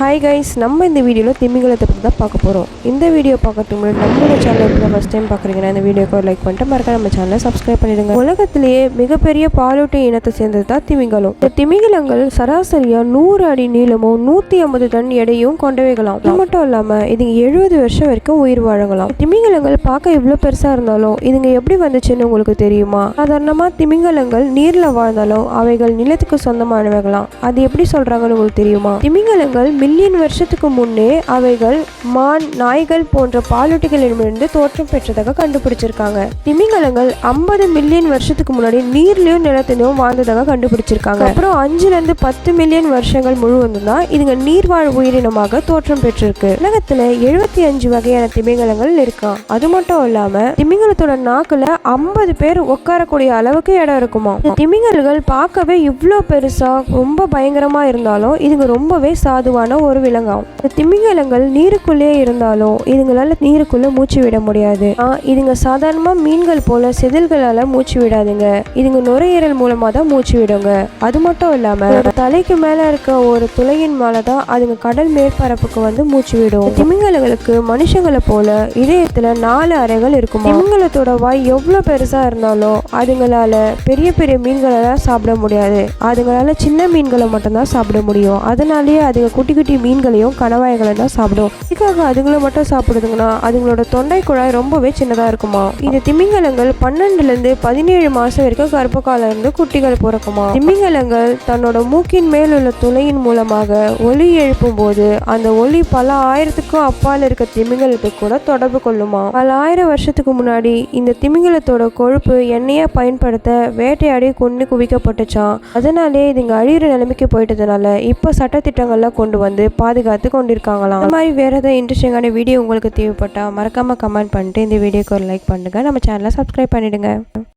Hi guys, நம்ம இந்த வீடியோவில் திமிங்கலத்தை பற்றி தான் பார்க்க போகிறோம். இந்த வீடியோ பார்க்கறதுக்கு முன்னாடி நம்மளோட சேனல் இப்போ தான் ஃபஸ்ட் டைம் பார்க்குறீங்கன்னா இந்த வீடியோக்கு ஒரு லைக் பண்ணிட்டு மறக்காம நம்ம சேனலை சப்ஸ்கிரைப் பண்ணிடுங்க. உலகத்திலேயே மிகப்பெரிய பாலூட்டி இனத்தை சேர்ந்தது தான் திமிங்கலம். இந்த திமிங்கலங்கள் சராசரியாக 100 அடி நீளமும் 150 டன் எடையும் கொண்டவைகளாம். அது மட்டும் இல்லாமல் இதுங்க 70 வருஷம் வரைக்கும் உயிர் வாழலாம். திமிங்கலங்கள் பார்க்க இவ்வளோ பெருசாக இருந்தாலும் இதுங்க எப்படி வந்துச்சுன்னு உங்களுக்கு தெரியுமா? சாதாரணமாக திமிங்கலங்கள் நீரில் வாழ்ந்தாலும் அவைகள் நிலத்துக்கு சொந்தமானவைகளாம். அது எப்படி சொல்கிறாங்கன்னு உங்களுக்கு தெரியுமா? திமிங்கலங்கள் மில்லியன் வருஷத்துக்கு முன்னே அவைகள் மான், நாய்கள் போன்ற பாலூட்டிகளிடமிருந்து தோற்றம் பெற்றதாக கண்டுபிடிச்சிருக்காங்க. திமிங்கலங்கள் 50 மில்லியன் வருஷத்துக்கு முன்னாடி நீர்லயும் நிலத்திலும் வாழ்ந்ததாக கண்டுபிடிச்சிருக்காங்க. அப்புறம் 5 to 10 மில்லியன் வருஷங்கள் முழுவதும் தான் இதுங்க நீர்வாழ் உயிரினமாக தோற்றம் பெற்றிருக்கு. உலகத்துல 75 வகையான திமிங்கலங்கள் இருக்காம். அது மட்டும் இல்லாம திமிங்கலத்தோட நாக்குல 50 பேர் உட்காரக்கூடிய அளவுக்கு இடம் இருக்குமா. திமிங்கல்கள் பார்க்கவே இவ்வளோ பெருசா ரொம்ப பயங்கரமா இருந்தாலும் இதுங்க ரொம்பவே சாதுவான ஒரு விலங்காகும். திமிங்கலங்கள் நீருக்குள்ளே இருந்தாலும் இதுங்களால நீருக்குள்ள மூச்சு விட முடியாது. இதுங்க சாதாரணமா மீன்கள் போல செதில்களால மூச்சு விடாதுங்க. இதுங்க நுரையீரல் மூலமா தான் மூச்சு விடுங்க. அது மட்டும் இல்லாம தலைக்கு மேல இருக்க ஒரு துளையின் மேலதான் அதுங்க கடல் மேற்பரப்புக்கு வந்து மூச்சு விடும். திமிங்கலங்களுக்கு மனுஷங்களை போல இதயத்துல 4 அறைகள் இருக்கும். திமிங்கலத்தோட வாய் எவ்வளவு பெருசா இருந்தாலும் அதுங்களால பெரிய பெரிய மீன்களெல்லாம் சாப்பிட முடியாது. அதுங்களால சின்ன மீன்களை மட்டும்தான் சாப்பிட முடியும். அதனாலேயே அதுங்க குட்டி குட்டி மீன்களையும் கணவாய்களை தான் சாப்பிடும். இதுக்காக அதுங்களை மட்டும் சாப்பிடுதுங்கன்னா அதுங்களோட தொண்டை குழாய் ரொம்பவே சின்னதா இருக்குமா. இந்த திமிங்கலங்கள் 12 to 17 மாசம் வரைக்கும் கர்ப்ப காலம் இருந்து குட்டிகள் பிறக்குமா. திமிங்கலங்கள் தன்னோட மூக்கின் மேல் உள்ள துளையின் மூலமாக ஒலி எழுப்பும் போது அந்த ஒலி பல ஆயிரத்துக்கும் அப்பால் இருக்க திமிங்கலத்துக்கு கூட தொடர்பு கொள்ளுமா. பல ஆயிரம் வருஷத்துக்கு முன்னாடி இந்த திமிங்கலத்தோட கொழுப்பு எண்ணெயை பயன்படுத்த வேட்டையாடி கொண்டு குவிக்கப்பட்டுச்சான். அதனாலே இதுங்க அழியிற நிலைமைக்கு போயிட்டதுனால இப்ப சட்டத்திட்டங்கள்லாம் கொண்டு வந்து பாதுகாத்து கொண்டிருக்காங்களாம். இந்த மாதிரி வேற ஏதாவது இன்ட்ரெஸ்டிங்கான வீடியோ உங்களுக்கு தேவைப்பட்டா மறக்காம கமெண்ட் பண்ணிட்டு இந்த வீடியோக்கு ஒரு லைக் பண்ணுங்க. நம்ம சேனலை சப்ஸ்கிரைப் பண்ணிடுங்க.